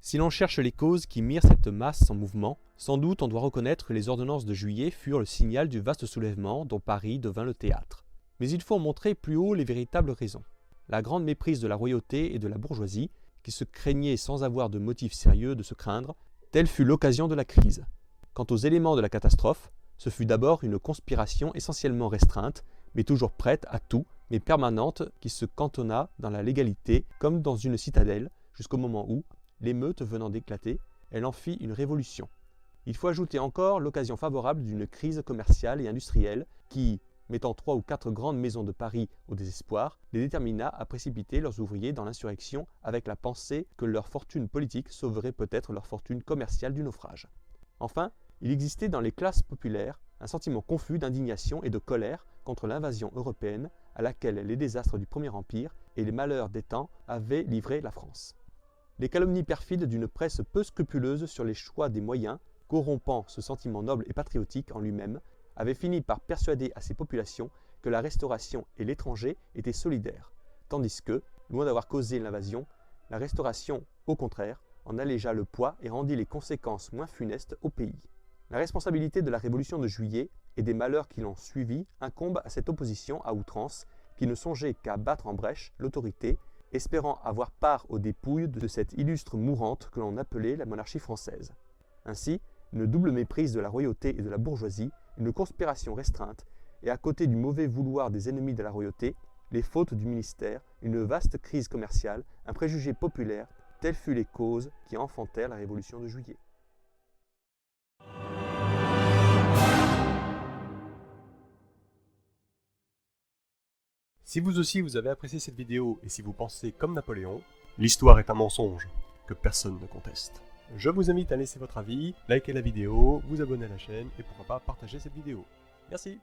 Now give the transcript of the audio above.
Si l'on cherche les causes qui mirent cette masse en mouvement, sans doute on doit reconnaître que les ordonnances de Juillet furent le signal du vaste soulèvement dont Paris devint le théâtre. Mais il faut en montrer plus haut les véritables raisons. La grande méprise de la royauté et de la bourgeoisie, qui se craignaient sans avoir de motifs sérieux de se craindre, telle fut l'occasion de la crise. Quant aux éléments de la catastrophe, ce fut d'abord une conspiration essentiellement restreinte, mais toujours prête à tout, mais permanente, qui se cantonna dans la légalité comme dans une citadelle, jusqu'au moment où, l'émeute venant d'éclater, elle en fit une révolution. Il faut ajouter encore l'occasion favorable d'une crise commerciale et industrielle qui, mettant 3 ou 4 grandes maisons de Paris au désespoir, les détermina à précipiter leurs ouvriers dans l'insurrection avec la pensée que leur fortune politique sauverait peut-être leur fortune commerciale du naufrage. Enfin, il existait dans les classes populaires un sentiment confus d'indignation et de colère contre l'invasion européenne à laquelle les désastres du Premier Empire et les malheurs des temps avaient livré la France. Les calomnies perfides d'une presse peu scrupuleuse sur les choix des moyens, corrompant ce sentiment noble et patriotique en lui-même, avaient fini par persuader à ces populations que la Restauration et l'étranger étaient solidaires, tandis que, loin d'avoir causé l'invasion, la Restauration, au contraire, en allégea le poids et rendit les conséquences moins funestes au pays. La responsabilité de la Révolution de Juillet et des malheurs qui l'ont suivie incombe à cette opposition à outrance qui ne songeait qu'à battre en brèche l'autorité, espérant avoir part aux dépouilles de cette illustre mourante que l'on appelait la monarchie française. Ainsi, une double méprise de la royauté et de la bourgeoisie, une conspiration restreinte, et à côté du mauvais vouloir des ennemis de la royauté, les fautes du ministère, une vaste crise commerciale, un préjugé populaire, telles furent les causes qui enfantèrent la Révolution de Juillet. Si vous aussi vous avez apprécié cette vidéo et si vous pensez comme Napoléon, l'histoire est un mensonge que personne ne conteste. Je vous invite à laisser votre avis, liker la vidéo, vous abonner à la chaîne et pourquoi pas partager cette vidéo. Merci.